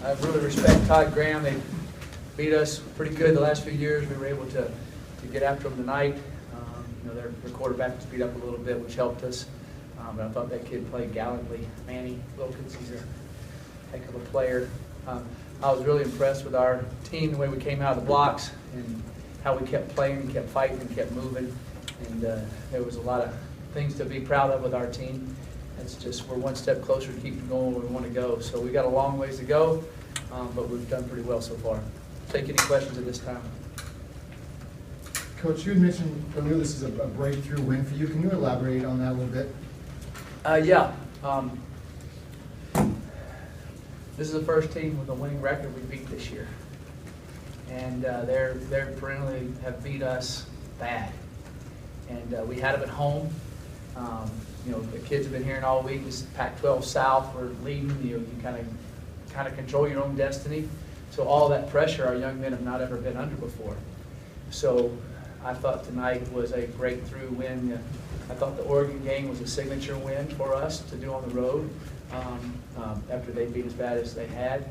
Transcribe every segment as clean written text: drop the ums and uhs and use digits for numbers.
I really respect Todd Graham. They beat us pretty good the last few years. We were able to get after them tonight. Their quarterback was beat up a little bit, which helped us. But I thought that kid played gallantly. Manny Wilkins, he's a heck of a player. I was really impressed with our team, the way we came out of the blocks and how we kept playing and kept fighting and kept moving. And there was a lot of things to be proud of with our team. It's just we're one step closer to keeping going where we want to go. So we got a long ways to go, but we've done pretty well so far. Take any questions at this time. Coach, you had mentioned earlier this is a breakthrough win for you. Can you elaborate on that a little bit? Yeah. This is the first team with a winning record we beat this year. And they're perennially have beat us bad. And we had them at home. The kids have been hearing all week, this Pac-12 South, we're leading, you kind of control your own destiny. So all that pressure our young men have not ever been under before. So I thought tonight was a breakthrough win. I thought the Oregon game was a signature win for us to do on the road after they beat as bad as they had.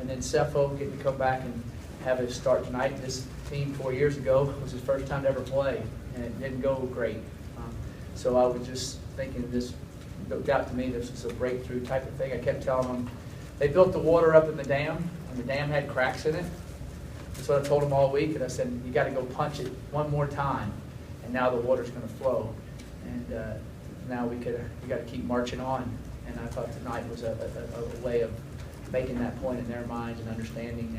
And then Seppo getting to come back and have his start tonight. This team 4 years ago was his first time to ever play, and it didn't go great. So I was just thinking this looked out to me this was a breakthrough type of thing. I kept telling them, they built the water up in the dam, and the dam had cracks in it. That's what I told them all week, and I said, you got to go punch it one more time, and now the water's going to flow. And now we got to keep marching on. And I thought tonight was a way of making that point in their minds and understanding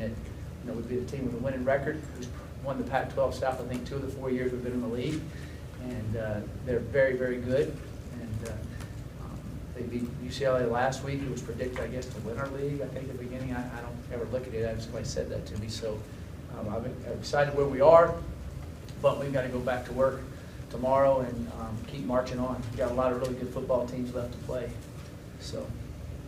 that we'd be the team with a winning record who's won the Pac-12 South, I think 2 of the 4 years we've been in the league. And they're very, very good. And they beat UCLA last week. It was predicted, I guess, to win our league, I think, at the beginning. I don't ever look at it. Somebody said that to me. So I'm excited where we are, but we've got to go back to work tomorrow and keep marching on. We've got a lot of really good football teams left to play. So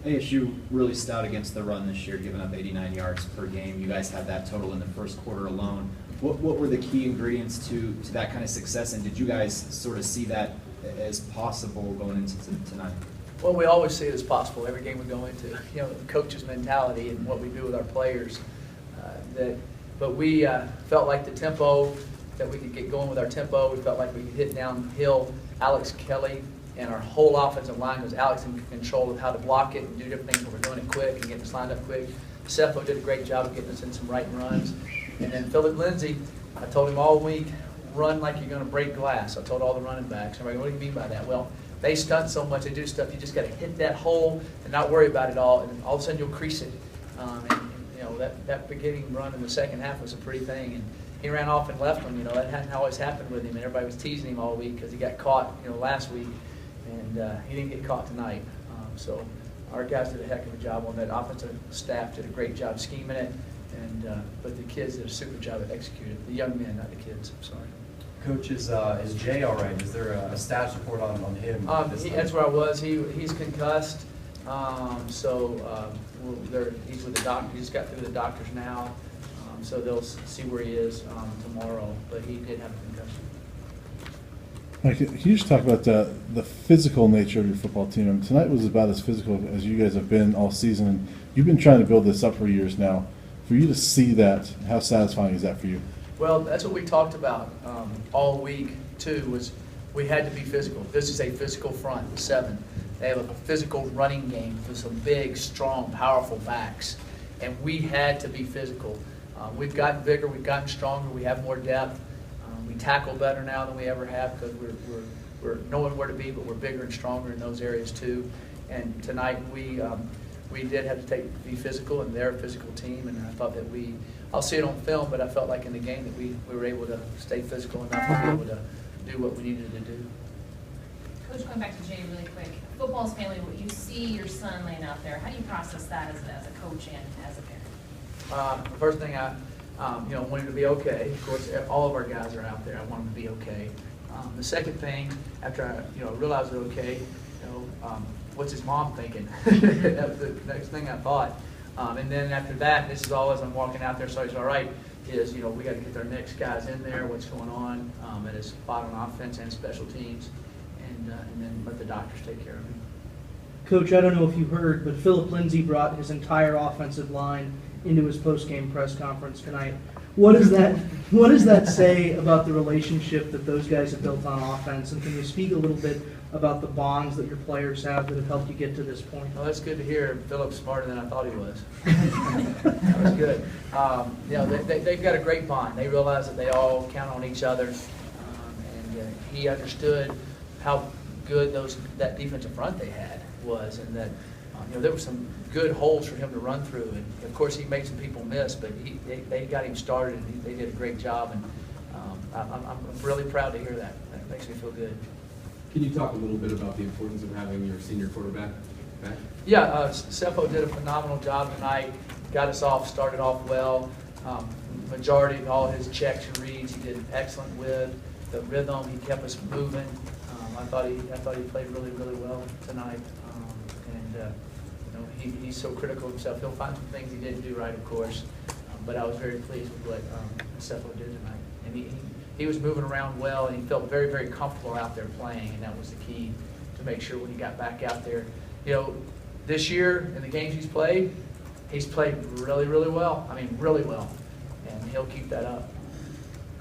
ASU really stout against the run this year, giving up 89 yards per game. You guys had that total in the first quarter alone. What were the key ingredients to that kind of success, and did you guys sort of see that as possible going into tonight? Well, we always see it as possible every game we go into. The coach's mentality and what we do with our players. But we felt like the tempo, that we could get going with our tempo. We felt like we could hit downhill. Alex Kelly and our whole offensive line was Alex in control of how to block it and do different things. We're doing it quick and getting us lined up quick. Seppo did a great job of getting us in some right runs. And then Philip Lindsay, I told him all week, run like you're going to break glass. I told all the running backs. Everybody, what do you mean by that? Well, they stunt so much, they do stuff. You just got to hit that hole and not worry about it all, and all of a sudden you'll crease it. That beginning run in the second half was a pretty thing. And he ran off and left him. That hadn't always happened with him, and everybody was teasing him all week because he got caught, last week, and he didn't get caught tonight. So our guys did a heck of a job on that. Offensive staff did a great job scheming it. But the kids did a super job at executing it. The young men, not the kids. I'm sorry. Coach, is Jay all right? Is there a status report on him? That's where I was. He's concussed. He's with the doctor. He just got through the doctors now. So they'll see where he is tomorrow. But he did have a concussion. Mike, can you just talk about the physical nature of your football team? I mean, tonight was about as physical as you guys have been all season. And you've been trying to build this up for years now. For you to see that, how satisfying is that for you? Well, that's what we talked about all week, too, was we had to be physical. This is a physical front, 7. They have a physical running game with some big, strong, powerful backs. And we had to be physical. We've gotten bigger, we've gotten stronger, we have more depth. We tackle better now than we ever have because we're knowing where to be, but we're bigger and stronger in those areas, too. And tonight we did have to be physical, and they're a physical team, and I thought that I'll see it on film, but I felt like in the game that we were able to stay physical enough to be able to do what we needed to do. Coach, going back to Jay really quick, football's family, what you see your son laying out there, how do you process that as a coach and as a parent? The first thing I want him to be okay. Of course, all of our guys are out there. I want him to be okay. The second thing, after I realized they're okay, what's his mom thinking? That was the next thing I thought. And then after that, this is all as I'm walking out there, so he's all right, is, we got to get our next guys in there, what's going on at his spot on offense and special teams, and then let the doctors take care of him. Coach, I don't know if you heard, but Philip Lindsay brought his entire offensive line into his post-game press conference tonight. What does that say about the relationship that those guys have built on offense? And can you speak a little bit about the bonds that your players have that have helped you get to this point? Well, that's good to hear. Philip's smarter than I thought he was. That was good. You know, they've got a great bond. They realize that they all count on each other. And he understood how good that defensive front they had was, and that you know, there were some good holes for him to run through. And of course, he made some people miss, but they got him started, and they did a great job. And I'm really proud to hear that. That makes me feel good. Can you talk a little bit about the importance of having your senior quarterback back? Yeah, Seppo did a phenomenal job tonight. Got us off, started off well. Majority of all his checks and reads, he did excellent with. The rhythm, he kept us moving. I thought he played really, really well tonight. You know, he's so critical of himself. He'll find some things he didn't do right, of course. But I was very pleased with what Seppo did tonight. And he was moving around well, and he felt very, very comfortable out there playing, and that was the key to make sure when he got back out there. You know, this year, in the games he's played really, really well. I mean, really well. And he'll keep that up.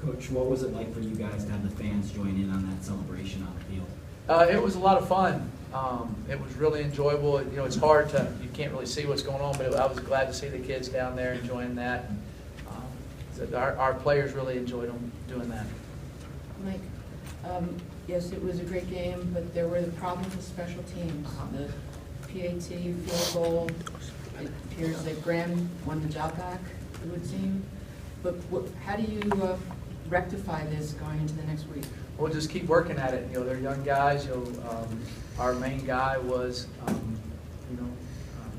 Coach, what was it like for you guys to have the fans join in on that celebration on the field? It was a lot of fun. It was really enjoyable. You know, it's hard you can't really see what's going on, but I was glad to see the kids down there enjoying that. So our players really enjoyed doing that. Mike, yes, it was a great game, but there were the problems with special teams. The PAT, field goal, it appears that Graham won the job back, it would seem. But how do you rectify this going into the next week? We'll just keep working at it. You know, they're young guys. You know, our main guy was,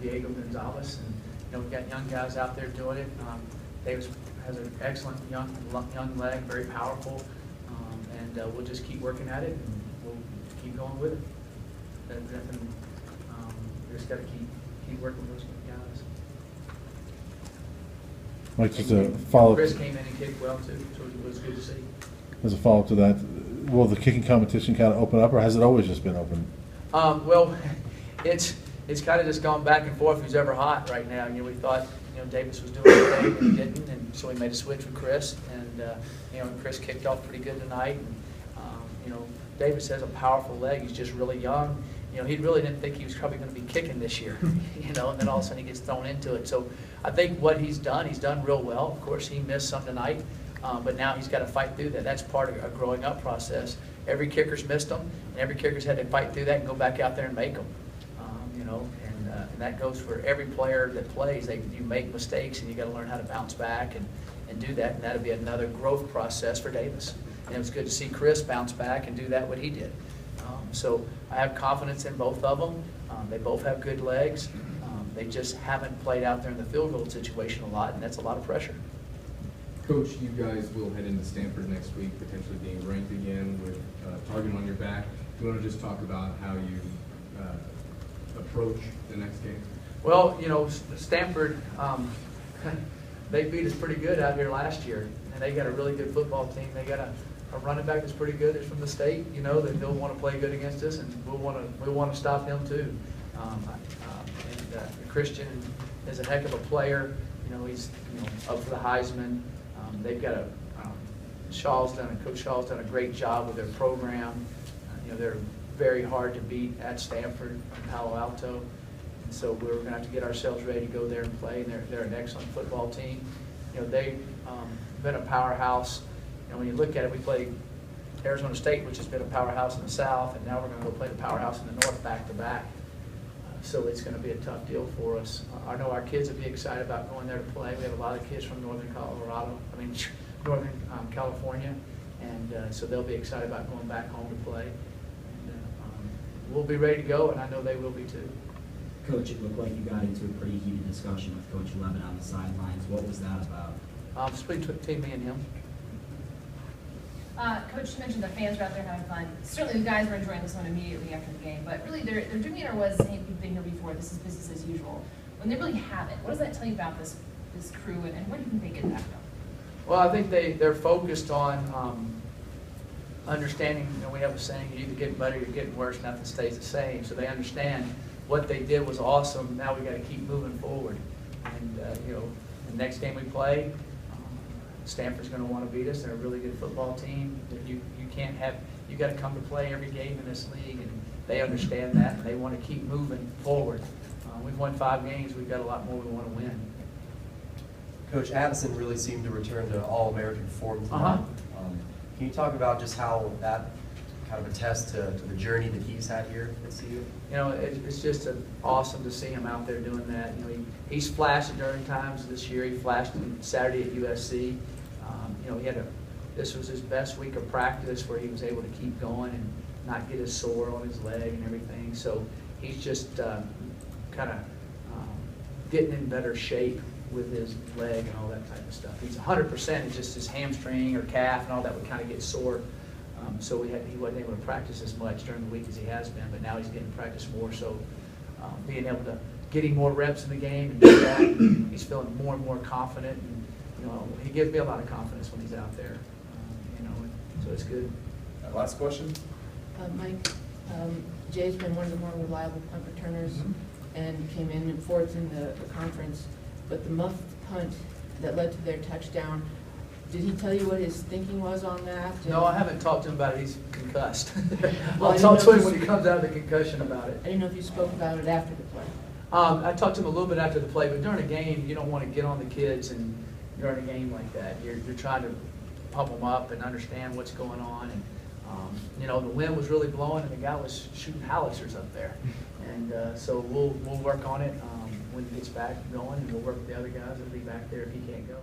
Diego Gonzalez, and you know, we've got young guys out there doing it. Davis has an excellent young leg, very powerful, and we'll just keep working at it, and we'll keep going with it. We just got to keep working with those guys. Mike, just a follow-up. Chris came in and kicked well too, so it was good to see. As a follow-up to that, will the kicking competition kind of open up, or has it always just been open? Well, it's kind of just gone back and forth. Who's ever hot right now? You know, we thought Davis was doing okay, and he didn't, and so we made a switch with Chris, and Chris kicked off pretty good tonight. And, Davis has a powerful leg. He's just really young. You know, he really didn't think he was probably going to be kicking this year. And then all of a sudden he gets thrown into it. So I think what he's done real well. Of course, he missed some tonight, but now he's got to fight through that. That's part of a growing up process. Every kicker's missed them, and every kicker's had to fight through that and go back out there and make them. And that goes for every player that plays. You make mistakes, and you got to learn how to bounce back and do that. And that'll be another growth process for Davis. And it was good to see Chris bounce back and do that what he did. So I have confidence in both of them. They both have good legs. They just haven't played out there in the field goal situation a lot, and that's a lot of pressure. Coach, you guys will head into Stanford next week, potentially being ranked again with a target on your back. Do you want to just talk about how you approach the next game? Well, Stanford, they beat us pretty good out here last year, and they got a really good football team. They got a running back that's pretty good. That's from the state. That they'll want to play good against us, and we'll want to stop him too. Christian is a heck of a player. He's up for the Heisman. They've got Coach Shaw's done a great job with their program. They're very hard to beat at Stanford and Palo Alto. And so we're going to have to get ourselves ready to go there and play. And they're an excellent football team. They've been a powerhouse. When you look at it, we played Arizona State, which has been a powerhouse in the South, and now we're going to go play the powerhouse in the North back-to-back. So it's going to be a tough deal for us. I know our kids will be excited about going there to play. We have a lot of kids from Northern California, and so they'll be excited about going back home to play. And we'll be ready to go, and I know they will be too. Coach, it looked like you got into a pretty heated discussion with Coach Levin on the sidelines. What was that about? Split between me and him. Coach, you mentioned the fans were out there having fun. Certainly the guys were enjoying this one immediately after the game, but really their demeanor was, hey, we've been here before, this is business as usual. When they really haven't, what does that tell you about this crew, and where do you think they get that from? Well, I think they're focused on understanding, we have a saying, you're either getting better or you're getting worse, nothing stays the same. So they understand what they did was awesome. Now we got to keep moving forward. And, you know, the next game we play, Stanford's going to want to beat us. They're a really good football team. You can't have, you got to come to play every game in this league, and they understand that, and they want to keep moving forward. We've won 5 games. We've got a lot more we want to win. Coach Addison really seemed to return to All-American form tonight. Uh-huh. Can you talk about just how that kind of attests to the journey that he's had here at CU? You know, it's just awesome to see him out there doing that. You know, he's flashed during times this year. He flashed on Saturday at USC. You know, this was his best week of practice where he was able to keep going and not get as sore on his leg and everything. So he's just kind of getting in better shape with his leg and all that type of stuff. He's 100%. It's just his hamstring or calf and all that would kind of get sore. So he wasn't able to practice as much during the week as he has been, but now he's getting to practice more. So being able to get him more reps in the game and do that, he's feeling more and more confident. And, you know, he gives me a lot of confidence when he's out there. You know, so it's good. Last question? Mike, Jay's been one of the more reliable punt returners and came in fourth in the conference, but the muffed punt that led to their touchdown, did he tell you what his thinking was on that? No, I haven't talked to him about it. He's concussed. Well, I'll talk to him when he comes out of the concussion about it. I didn't know if you spoke about it after the play. I talked to him a little bit after the play, but during a game, you don't want to get on the kids and during a game like that. You're trying to pump them up and understand what's going on. And you know, the wind was really blowing, and the guy was shooting howitzers up there. And so we'll work on it when he gets back going, and we'll work with the other guys that'll be back there if he can't go.